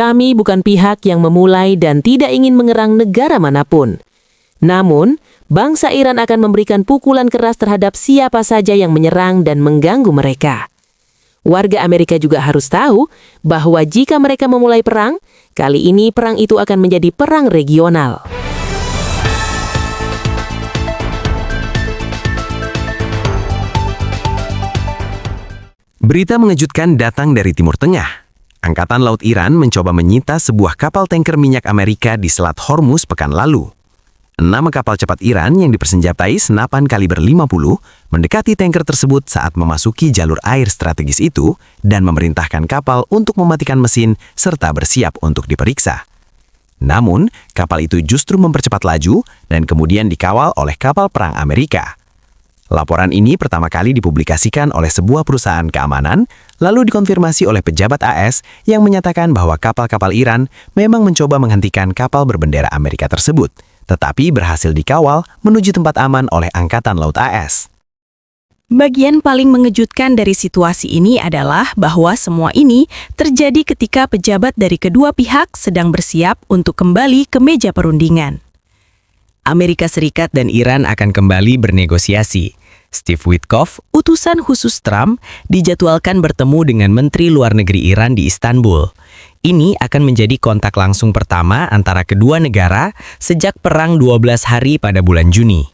Kami bukan pihak yang memulai dan tidak ingin menyerang negara manapun. Namun, bangsa Iran akan memberikan pukulan keras terhadap siapa saja yang menyerang dan mengganggu mereka. Warga Amerika juga harus tahu bahwa jika mereka memulai perang, kali ini perang itu akan menjadi perang regional. Berita mengejutkan datang dari Timur Tengah. Angkatan Laut Iran mencoba menyita sebuah kapal tanker minyak Amerika di Selat Hormuz pekan lalu. 6 kapal cepat Iran yang dipersenjatai senapan kaliber 50 mendekati tanker tersebut saat memasuki jalur air strategis itu dan memerintahkan kapal untuk mematikan mesin serta bersiap untuk diperiksa. Namun, kapal itu justru mempercepat laju dan kemudian dikawal oleh kapal perang Amerika. Laporan ini pertama kali dipublikasikan oleh sebuah perusahaan keamanan, lalu dikonfirmasi oleh pejabat AS yang menyatakan bahwa kapal-kapal Iran memang mencoba menghentikan kapal berbendera Amerika tersebut, tetapi berhasil dikawal menuju tempat aman oleh Angkatan Laut AS. Bagian paling mengejutkan dari situasi ini adalah bahwa semua ini terjadi ketika pejabat dari kedua pihak sedang bersiap untuk kembali ke meja perundingan. Amerika Serikat dan Iran akan kembali bernegosiasi. Steve Witkoff, utusan khusus Trump, dijadwalkan bertemu dengan Menteri Luar Negeri Iran di Istanbul. Ini akan menjadi kontak langsung pertama antara kedua negara sejak perang 12 hari pada bulan Juni.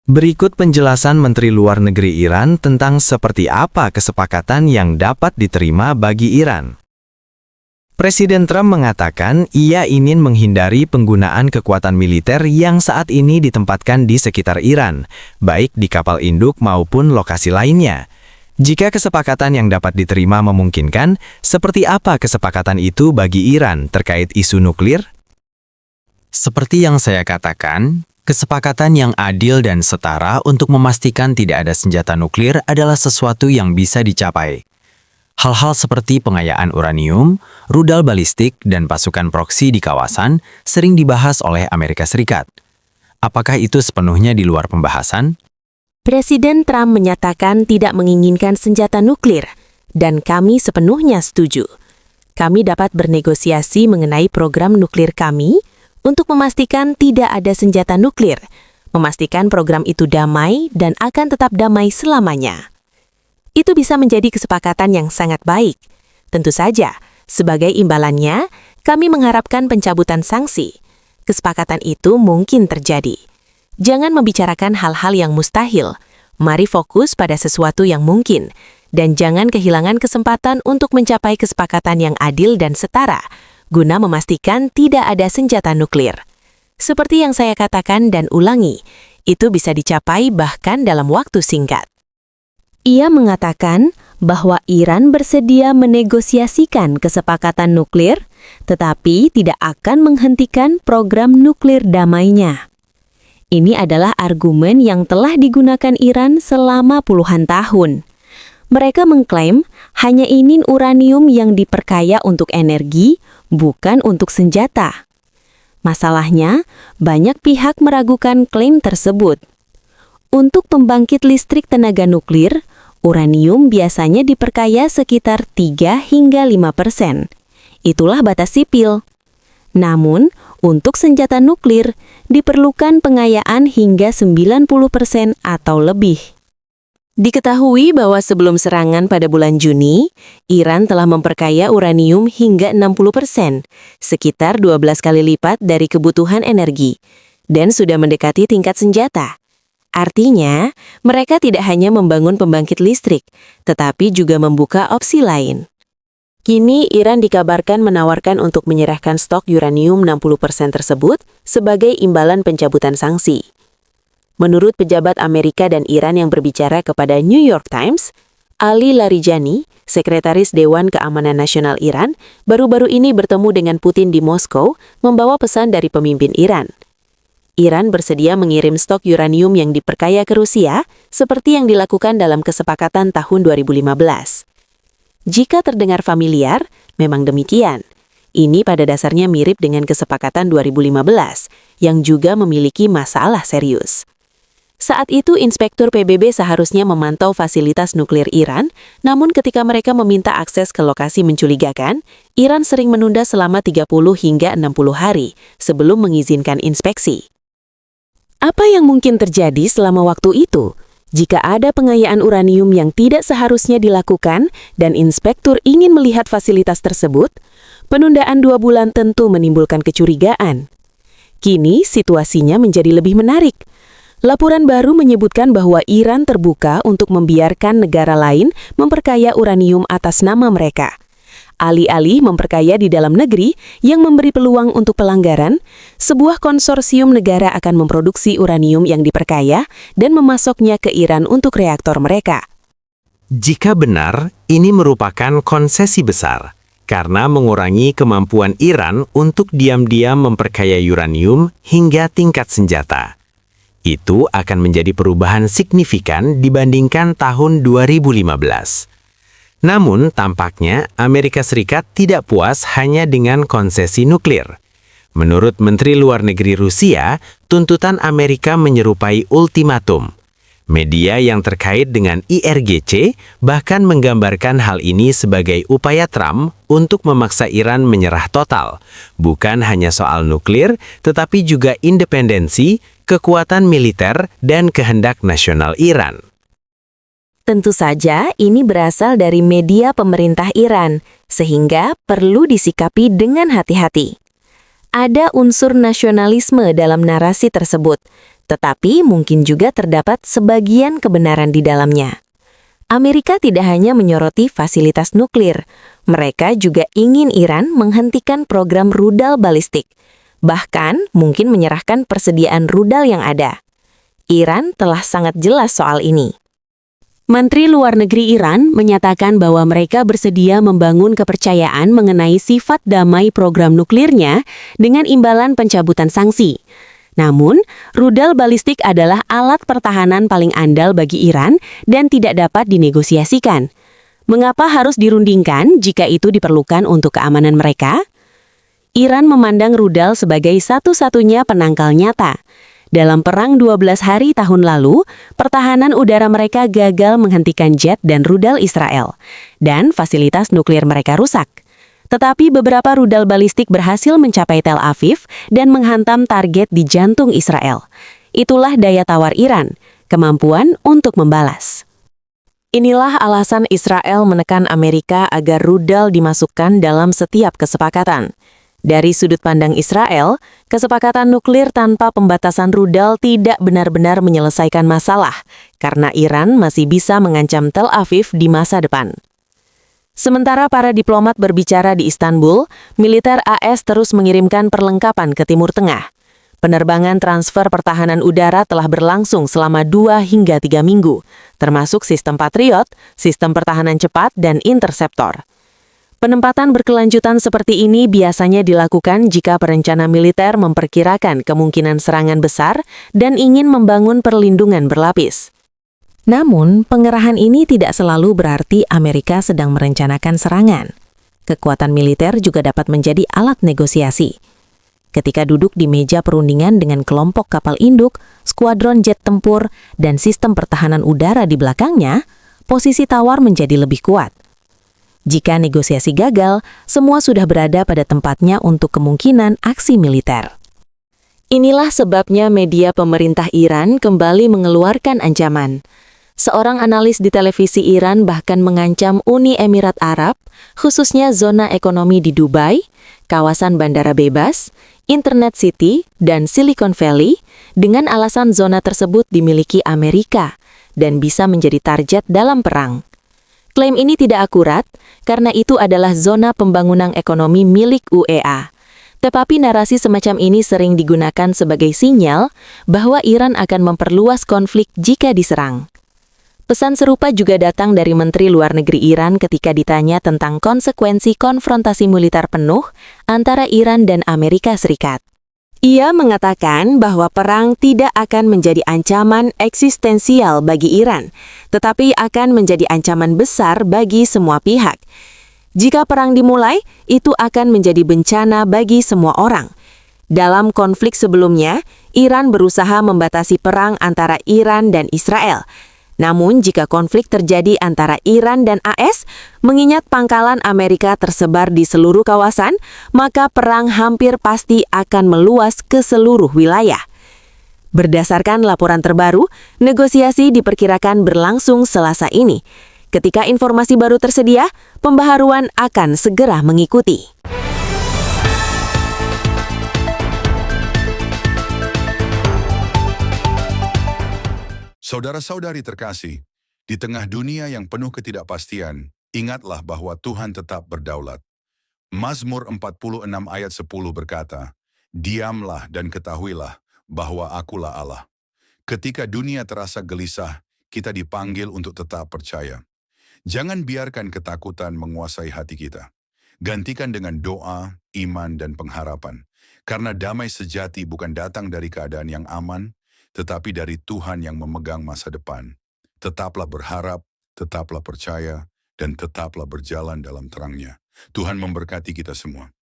Berikut penjelasan Menteri Luar Negeri Iran tentang seperti apa kesepakatan yang dapat diterima bagi Iran. Presiden Trump mengatakan ia ingin menghindari penggunaan kekuatan militer yang saat ini ditempatkan di sekitar Iran, baik di kapal induk maupun lokasi lainnya. Jika kesepakatan yang dapat diterima memungkinkan, seperti apa kesepakatan itu bagi Iran terkait isu nuklir? Seperti yang saya katakan, kesepakatan yang adil dan setara untuk memastikan tidak ada senjata nuklir adalah sesuatu yang bisa dicapai. Hal-hal seperti pengayaan uranium, rudal balistik, dan pasukan proksi di kawasan sering dibahas oleh Amerika Serikat. Apakah itu sepenuhnya di luar pembahasan? Presiden Trump menyatakan tidak menginginkan senjata nuklir, dan kami sepenuhnya setuju. Kami dapat bernegosiasi mengenai program nuklir kami untuk memastikan tidak ada senjata nuklir, memastikan program itu damai dan akan tetap damai selamanya. Itu bisa menjadi kesepakatan yang sangat baik. Tentu saja, sebagai imbalannya, kami mengharapkan pencabutan sanksi. Kesepakatan itu mungkin terjadi. Jangan membicarakan hal-hal yang mustahil. Mari fokus pada sesuatu yang mungkin. Dan jangan kehilangan kesempatan untuk mencapai kesepakatan yang adil dan setara, guna memastikan tidak ada senjata nuklir. Seperti yang saya katakan dan ulangi, itu bisa dicapai bahkan dalam waktu singkat. Ia mengatakan bahwa Iran bersedia menegosiasikan kesepakatan nuklir, tetapi tidak akan menghentikan program nuklir damainya. Ini adalah argumen yang telah digunakan Iran selama puluhan tahun. Mereka mengklaim hanya ingin uranium yang diperkaya untuk energi, bukan untuk senjata. Masalahnya, banyak pihak meragukan klaim tersebut. Untuk pembangkit listrik tenaga nuklir, uranium biasanya diperkaya sekitar 3 hingga 5%. Itulah batas sipil. Namun, untuk senjata nuklir diperlukan pengayaan hingga 90% atau lebih. Diketahui bahwa sebelum serangan pada bulan Juni, Iran telah memperkaya uranium hingga 60%, sekitar 12 kali lipat dari kebutuhan energi, dan sudah mendekati tingkat senjata. Artinya, mereka tidak hanya membangun pembangkit listrik, tetapi juga membuka opsi lain. Kini, Iran dikabarkan menawarkan untuk menyerahkan stok uranium 60% tersebut sebagai imbalan pencabutan sanksi. Menurut pejabat Amerika dan Iran yang berbicara kepada New York Times, Ali Larijani, Sekretaris Dewan Keamanan Nasional Iran, baru-baru ini bertemu dengan Putin di Moskow membawa pesan dari pemimpin Iran. Iran bersedia mengirim stok uranium yang diperkaya ke Rusia, seperti yang dilakukan dalam kesepakatan tahun 2015. Jika terdengar familiar, memang demikian. Ini pada dasarnya mirip dengan kesepakatan 2015, yang juga memiliki masalah serius. Saat itu Inspektur PBB seharusnya memantau fasilitas nuklir Iran, namun ketika mereka meminta akses ke lokasi mencurigakan, Iran sering menunda selama 30 hingga 60 hari sebelum mengizinkan inspeksi. Apa yang mungkin terjadi selama waktu itu? Jika ada pengayaan uranium yang tidak seharusnya dilakukan dan inspektur ingin melihat fasilitas tersebut, penundaan 2 bulan tentu menimbulkan kecurigaan. Kini situasinya menjadi lebih menarik. Laporan baru menyebutkan bahwa Iran terbuka untuk membiarkan negara lain memperkaya uranium atas nama mereka. Alih-alih memperkaya di dalam negeri yang memberi peluang untuk pelanggaran, sebuah konsorsium negara akan memproduksi uranium yang diperkaya dan memasoknya ke Iran untuk reaktor mereka. Jika benar, ini merupakan konsesi besar, karena mengurangi kemampuan Iran untuk diam-diam memperkaya uranium hingga tingkat senjata. Itu akan menjadi perubahan signifikan dibandingkan tahun 2015. Namun, tampaknya Amerika Serikat tidak puas hanya dengan konsesi nuklir. Menurut Menteri Luar Negeri Rusia, tuntutan Amerika menyerupai ultimatum. Media yang terkait dengan IRGC bahkan menggambarkan hal ini sebagai upaya Trump untuk memaksa Iran menyerah total, bukan hanya soal nuklir, tetapi juga independensi, kekuatan militer, dan kehendak nasional Iran. Tentu saja ini berasal dari media pemerintah Iran, sehingga perlu disikapi dengan hati-hati. Ada unsur nasionalisme dalam narasi tersebut, tetapi mungkin juga terdapat sebagian kebenaran di dalamnya. Amerika tidak hanya menyoroti fasilitas nuklir, mereka juga ingin Iran menghentikan program rudal balistik, bahkan mungkin menyerahkan persediaan rudal yang ada. Iran telah sangat jelas soal ini. Menteri Luar Negeri Iran menyatakan bahwa mereka bersedia membangun kepercayaan mengenai sifat damai program nuklirnya dengan imbalan pencabutan sanksi. Namun, rudal balistik adalah alat pertahanan paling andal bagi Iran dan tidak dapat dinegosiasikan. Mengapa harus dirundingkan jika itu diperlukan untuk keamanan mereka? Iran memandang rudal sebagai satu-satunya penangkal nyata. Dalam perang 12 hari tahun lalu, pertahanan udara mereka gagal menghentikan jet dan rudal Israel, dan fasilitas nuklir mereka rusak. Tetapi beberapa rudal balistik berhasil mencapai Tel Aviv dan menghantam target di jantung Israel. Itulah daya tawar Iran, kemampuan untuk membalas. Inilah alasan Israel menekan Amerika agar rudal dimasukkan dalam setiap kesepakatan. Dari sudut pandang Israel, kesepakatan nuklir tanpa pembatasan rudal tidak benar-benar menyelesaikan masalah, karena Iran masih bisa mengancam Tel Aviv di masa depan. Sementara para diplomat berbicara di Istanbul, militer AS terus mengirimkan perlengkapan ke Timur Tengah. Penerbangan transfer pertahanan udara telah berlangsung selama 2 hingga 3 minggu, termasuk sistem Patriot, sistem pertahanan cepat, dan interceptor. Penempatan berkelanjutan seperti ini biasanya dilakukan jika perencana militer memperkirakan kemungkinan serangan besar dan ingin membangun perlindungan berlapis. Namun, pengerahan ini tidak selalu berarti Amerika sedang merencanakan serangan. Kekuatan militer juga dapat menjadi alat negosiasi. Ketika duduk di meja perundingan dengan kelompok kapal induk, skuadron jet tempur, dan sistem pertahanan udara di belakangnya, posisi tawar menjadi lebih kuat. Jika negosiasi gagal, semua sudah berada pada tempatnya untuk kemungkinan aksi militer. Inilah sebabnya media pemerintah Iran kembali mengeluarkan ancaman. Seorang analis di televisi Iran bahkan mengancam Uni Emirat Arab, khususnya zona ekonomi di Dubai, kawasan bandara bebas, Internet City, dan Silicon Valley, dengan alasan zona tersebut dimiliki Amerika dan bisa menjadi target dalam perang. Klaim ini tidak akurat karena itu adalah zona pembangunan ekonomi milik UEA. Tetapi narasi semacam ini sering digunakan sebagai sinyal bahwa Iran akan memperluas konflik jika diserang. Pesan serupa juga datang dari Menteri Luar Negeri Iran ketika ditanya tentang konsekuensi konfrontasi militer penuh antara Iran dan Amerika Serikat. Ia mengatakan bahwa perang tidak akan menjadi ancaman eksistensial bagi Iran, tetapi akan menjadi ancaman besar bagi semua pihak. Jika perang dimulai, itu akan menjadi bencana bagi semua orang. Dalam konflik sebelumnya, Iran berusaha membatasi perang antara Iran dan Israel. Namun, jika konflik terjadi antara Iran dan AS, mengingat pangkalan Amerika tersebar di seluruh kawasan, maka perang hampir pasti akan meluas ke seluruh wilayah. Berdasarkan laporan terbaru, negosiasi diperkirakan berlangsung Selasa ini. Ketika informasi baru tersedia, pembaharuan akan segera mengikuti. Saudara-saudari terkasih, di tengah dunia yang penuh ketidakpastian, ingatlah bahwa Tuhan tetap berdaulat. Mazmur 46 ayat 10 berkata, "Diamlah dan ketahuilah bahwa akulah Allah." Ketika dunia terasa gelisah, kita dipanggil untuk tetap percaya. Jangan biarkan ketakutan menguasai hati kita. Gantikan dengan doa, iman, dan pengharapan. Karena damai sejati bukan datang dari keadaan yang aman, tetapi dari Tuhan yang memegang masa depan. Tetaplah berharap, tetaplah percaya, dan tetaplah berjalan dalam terang-Nya. Tuhan memberkati kita semua.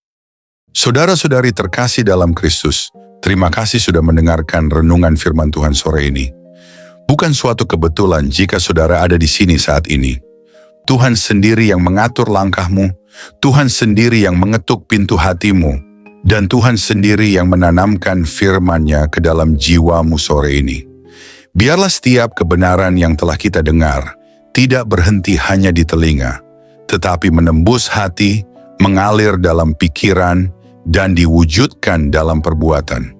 Saudara-saudari terkasih dalam Kristus, terima kasih sudah mendengarkan renungan firman Tuhan sore ini. Bukan suatu kebetulan jika saudara ada di sini saat ini. Tuhan sendiri yang mengatur langkahmu, Tuhan sendiri yang mengetuk pintu hatimu, dan Tuhan sendiri yang menanamkan firman-Nya ke dalam jiwamu sore ini. Biarlah setiap kebenaran yang telah kita dengar tidak berhenti hanya di telinga, tetapi menembus hati, mengalir dalam pikiran, dan diwujudkan dalam perbuatan.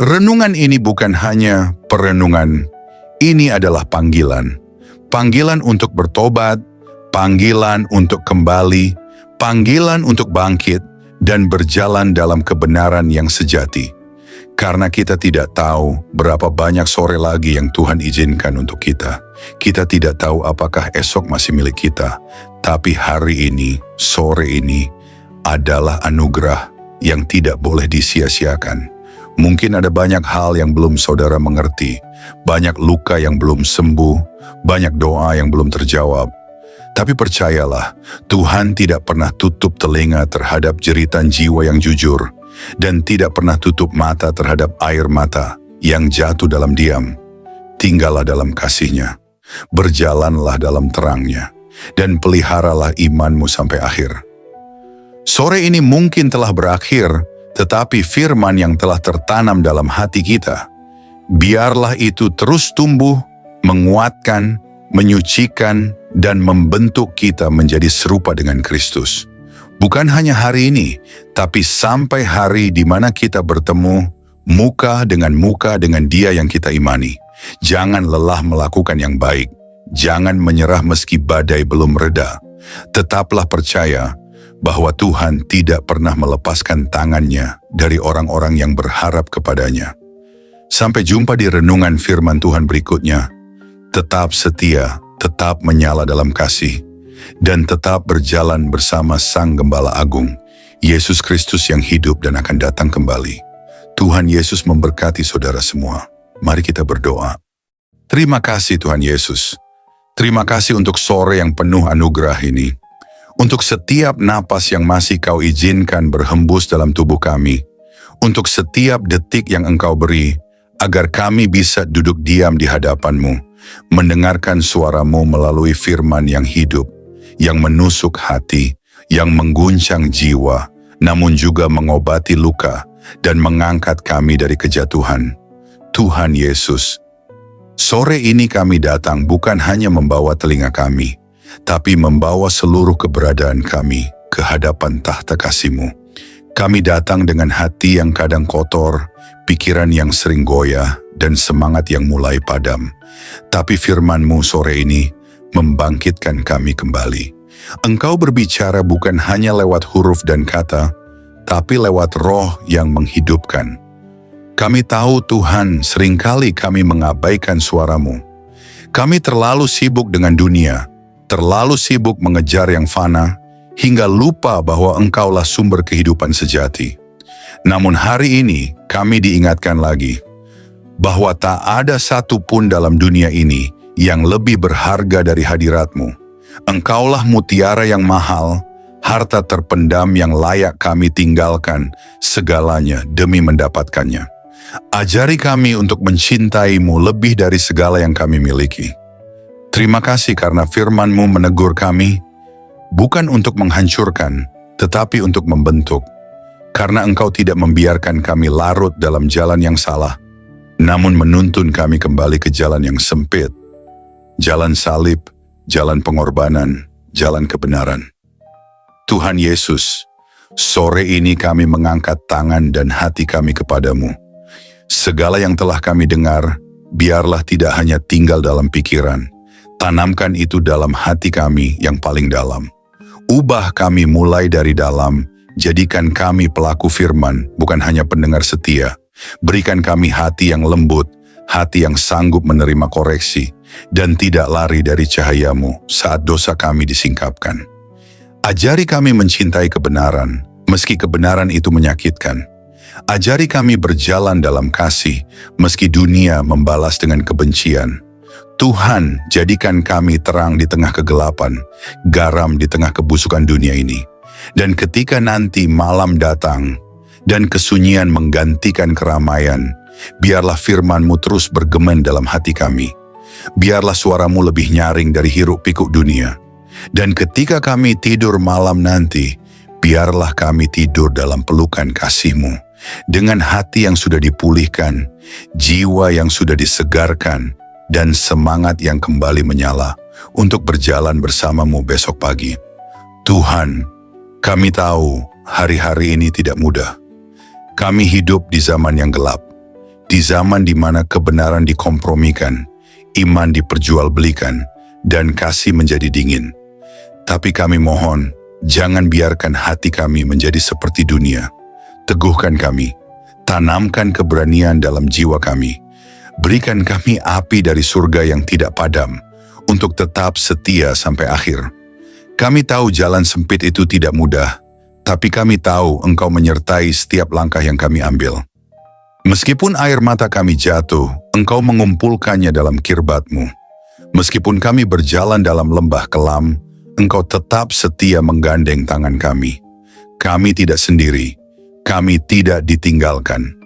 Renungan ini bukan hanya perenungan, ini adalah panggilan. Panggilan untuk bertobat, panggilan untuk kembali, panggilan untuk bangkit, dan berjalan dalam kebenaran yang sejati. Karena kita tidak tahu berapa banyak sore lagi yang Tuhan izinkan untuk kita. Kita tidak tahu apakah esok masih milik kita. Tapi hari ini, sore ini, adalah anugerah yang tidak boleh disia-siakan. Mungkin ada banyak hal yang belum saudara mengerti. Banyak luka yang belum sembuh. Banyak doa yang belum terjawab. Tapi percayalah, Tuhan tidak pernah tutup telinga terhadap jeritan jiwa yang jujur, dan tidak pernah tutup mata terhadap air mata yang jatuh dalam diam. Tinggallah dalam kasih-Nya, berjalanlah dalam terang-Nya, dan peliharalah imanmu sampai akhir. Sore ini mungkin telah berakhir, tetapi firman yang telah tertanam dalam hati kita, biarlah itu terus tumbuh, menguatkan, menyucikan, dan membentuk kita menjadi serupa dengan Kristus. Bukan hanya hari ini, tapi sampai hari di mana kita bertemu muka dengan Dia yang kita imani. Jangan lelah melakukan yang baik. Jangan menyerah meski badai belum reda. Tetaplah percaya bahwa Tuhan tidak pernah melepaskan tangan-Nya dari orang-orang yang berharap kepada-Nya. Sampai jumpa di renungan firman Tuhan berikutnya. Tetap setia, tetap menyala dalam kasih, dan tetap berjalan bersama Sang Gembala Agung, Yesus Kristus yang hidup dan akan datang kembali. Tuhan Yesus memberkati saudara semua. Mari kita berdoa. Terima kasih Tuhan Yesus. Terima kasih untuk sore yang penuh anugerah ini. Untuk setiap napas yang masih Kau izinkan berhembus dalam tubuh kami. Untuk setiap detik yang Engkau beri, agar kami bisa duduk diam di hadapan-Mu, mendengarkan suara-Mu melalui firman yang hidup, yang menusuk hati, yang mengguncang jiwa, namun juga mengobati luka dan mengangkat kami dari kejatuhan. Tuhan Yesus, sore ini kami datang bukan hanya membawa telinga kami, tapi membawa seluruh keberadaan kami ke hadapan tahta kasih-Mu. Kami datang dengan hati yang kadang kotor, pikiran yang sering goyah, dan semangat yang mulai padam. Tapi firman-Mu sore ini membangkitkan kami kembali. Engkau berbicara bukan hanya lewat huruf dan kata, tapi lewat roh yang menghidupkan. Kami tahu Tuhan, seringkali kami mengabaikan suara-Mu. Kami terlalu sibuk dengan dunia, terlalu sibuk mengejar yang fana, hingga lupa bahwa Engkaulah sumber kehidupan sejati. Namun hari ini kami diingatkan lagi, bahwa tak ada satu pun dalam dunia ini yang lebih berharga dari hadirat-Mu. Engkaulah mutiara yang mahal, harta terpendam yang layak kami tinggalkan segalanya demi mendapatkannya. Ajari kami untuk mencintai-Mu lebih dari segala yang kami miliki. Terima kasih karena firman-Mu menegur kami, bukan untuk menghancurkan, tetapi untuk membentuk. Karena Engkau tidak membiarkan kami larut dalam jalan yang salah, namun menuntun kami kembali ke jalan yang sempit, jalan salib, jalan pengorbanan, jalan kebenaran. Tuhan Yesus, sore ini kami mengangkat tangan dan hati kami kepadamu. Segala yang telah kami dengar, biarlah tidak hanya tinggal dalam pikiran. Tanamkan itu dalam hati kami yang paling dalam. Ubah kami mulai dari dalam, jadikan kami pelaku firman, bukan hanya pendengar setia. Berikan kami hati yang lembut, hati yang sanggup menerima koreksi, dan tidak lari dari cahaya-Mu saat dosa kami disingkapkan. Ajari kami mencintai kebenaran, meski kebenaran itu menyakitkan. Ajari kami berjalan dalam kasih, meski dunia membalas dengan kebencian. Tuhan, jadikan kami terang di tengah kegelapan, garam di tengah kebusukan dunia ini. Dan ketika nanti malam datang, dan kesunyian menggantikan keramaian, biarlah firman-Mu terus bergema dalam hati kami. Biarlah suara-Mu lebih nyaring dari hiruk-pikuk dunia. Dan ketika kami tidur malam nanti, biarlah kami tidur dalam pelukan kasih-Mu. Dengan hati yang sudah dipulihkan, jiwa yang sudah disegarkan, dan semangat yang kembali menyala untuk berjalan bersama-Mu besok pagi. Tuhan, kami tahu hari-hari ini tidak mudah. Kami hidup di zaman yang gelap, di zaman di mana kebenaran dikompromikan, iman diperjualbelikan, dan kasih menjadi dingin. Tapi kami mohon, jangan biarkan hati kami menjadi seperti dunia. Teguhkan kami, tanamkan keberanian dalam jiwa kami. Berikan kami api dari surga yang tidak padam, untuk tetap setia sampai akhir. Kami tahu jalan sempit itu tidak mudah, tapi kami tahu Engkau menyertai setiap langkah yang kami ambil. Meskipun air mata kami jatuh, Engkau mengumpulkannya dalam kirbat-Mu. Meskipun kami berjalan dalam lembah kelam, Engkau tetap setia menggandeng tangan kami. Kami tidak sendiri. Kami tidak ditinggalkan.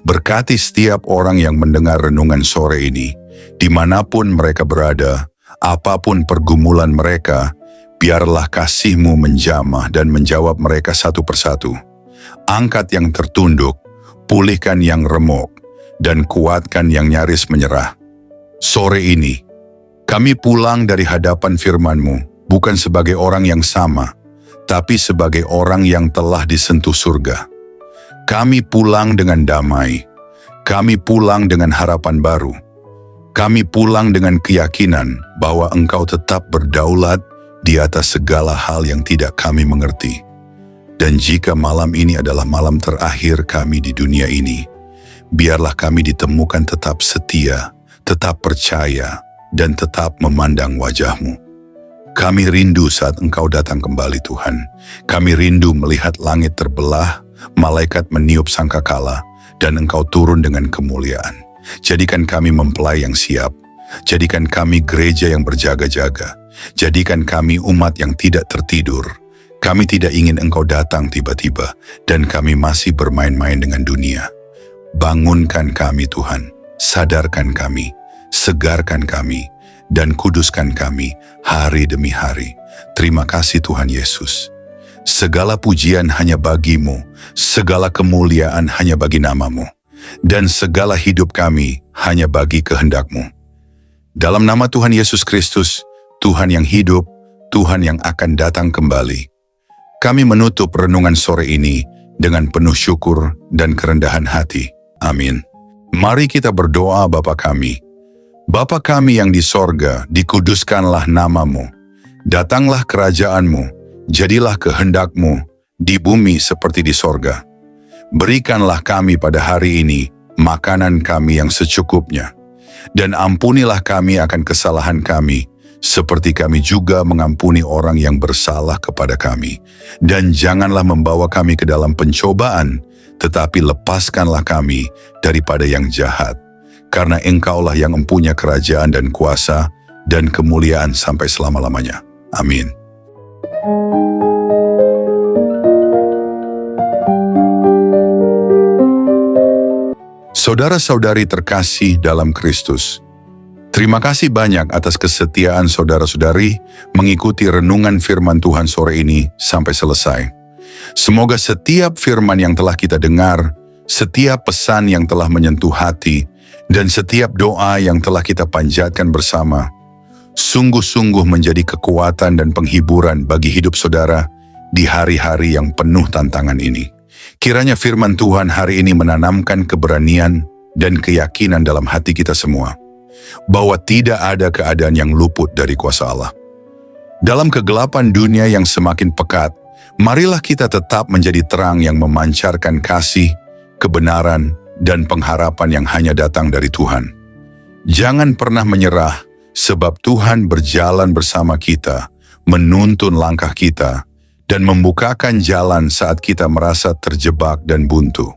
Berkati setiap orang yang mendengar renungan sore ini, dimanapun mereka berada, apapun pergumulan mereka, biarlah kasih-Mu menjamah dan menjawab mereka satu persatu. Angkat yang tertunduk, pulihkan yang remuk, dan kuatkan yang nyaris menyerah. Sore ini, kami pulang dari hadapan firman-Mu, bukan sebagai orang yang sama, tapi sebagai orang yang telah disentuh surga. Kami pulang dengan damai. Kami pulang dengan harapan baru. Kami pulang dengan keyakinan bahwa Engkau tetap berdaulat di atas segala hal yang tidak kami mengerti. Dan jika malam ini adalah malam terakhir kami di dunia ini, biarlah kami ditemukan tetap setia, tetap percaya, dan tetap memandang wajah-Mu. Kami rindu saat Engkau datang kembali, Tuhan. Kami rindu melihat langit terbelah, malaikat meniup sangkakala, dan Engkau turun dengan kemuliaan. Jadikan kami mempelai yang siap. Jadikan kami gereja yang berjaga-jaga. Jadikan kami umat yang tidak tertidur. Kami tidak ingin Engkau datang tiba-tiba, dan kami masih bermain-main dengan dunia. Bangunkan kami, Tuhan. Sadarkan kami. Segarkan kami. Dan kuduskan kami hari demi hari. Terima kasih Tuhan Yesus. Segala pujian hanya bagi-Mu, segala kemuliaan hanya bagi nama-Mu, dan segala hidup kami hanya bagi kehendak-Mu. Dalam nama Tuhan Yesus Kristus, Tuhan yang hidup, Tuhan yang akan datang kembali, kami menutup renungan sore ini dengan penuh syukur dan kerendahan hati. Amin. Mari kita berdoa Bapa kami. Bapa kami yang di sorga, dikuduskanlah nama-Mu. Datanglah kerajaan-Mu. Jadilah kehendak-Mu di bumi seperti di sorga. Berikanlah kami pada hari ini makanan kami yang secukupnya. Dan ampunilah kami akan kesalahan kami, seperti kami juga mengampuni orang yang bersalah kepada kami. Dan janganlah membawa kami ke dalam pencobaan, tetapi lepaskanlah kami daripada yang jahat. Karena Engkaulah yang mempunyai kerajaan dan kuasa dan kemuliaan sampai selama-lamanya. Amin. Saudara-saudari terkasih dalam Kristus, terima kasih banyak atas kesetiaan saudara-saudari mengikuti renungan firman Tuhan sore ini sampai selesai. Semoga setiap firman yang telah kita dengar, setiap pesan yang telah menyentuh hati, dan setiap doa yang telah kita panjatkan bersama, sungguh-sungguh menjadi kekuatan dan penghiburan bagi hidup saudara di hari-hari yang penuh tantangan ini. Kiranya firman Tuhan hari ini menanamkan keberanian dan keyakinan dalam hati kita semua, bahwa tidak ada keadaan yang luput dari kuasa Allah. Dalam kegelapan dunia yang semakin pekat, marilah kita tetap menjadi terang yang memancarkan kasih, kebenaran, dan pengharapan yang hanya datang dari Tuhan. Jangan pernah menyerah, sebab Tuhan berjalan bersama kita, menuntun langkah kita, dan membukakan jalan saat kita merasa terjebak dan buntu.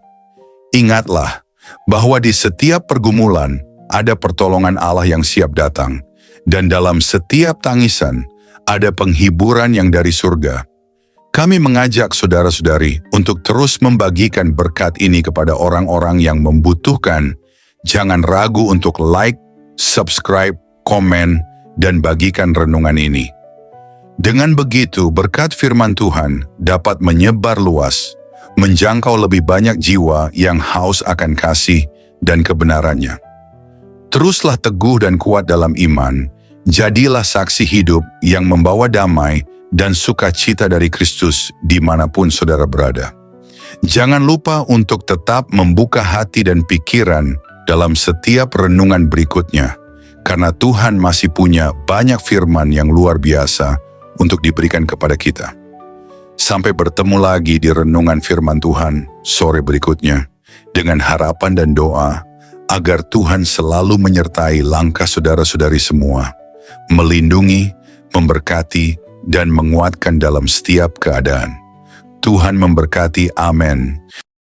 Ingatlah bahwa di setiap pergumulan ada pertolongan Allah yang siap datang, dan dalam setiap tangisan ada penghiburan yang dari surga. Kami mengajak saudara-saudari untuk terus membagikan berkat ini kepada orang-orang yang membutuhkan. Jangan ragu untuk like, subscribe, komen, dan bagikan renungan ini. Dengan begitu, berkat firman Tuhan dapat menyebar luas, menjangkau lebih banyak jiwa yang haus akan kasih dan kebenarannya. Teruslah teguh dan kuat dalam iman, jadilah saksi hidup yang membawa damai dan sukacita dari Kristus dimanapun saudara berada. Jangan lupa untuk tetap membuka hati dan pikiran dalam setiap renungan berikutnya, karena Tuhan masih punya banyak firman yang luar biasa untuk diberikan kepada kita. Sampai bertemu lagi di renungan firman Tuhan sore berikutnya, dengan harapan dan doa agar Tuhan selalu menyertai langkah saudara-saudari semua, melindungi, memberkati, dan menguatkan dalam setiap keadaan. Tuhan memberkati, amin.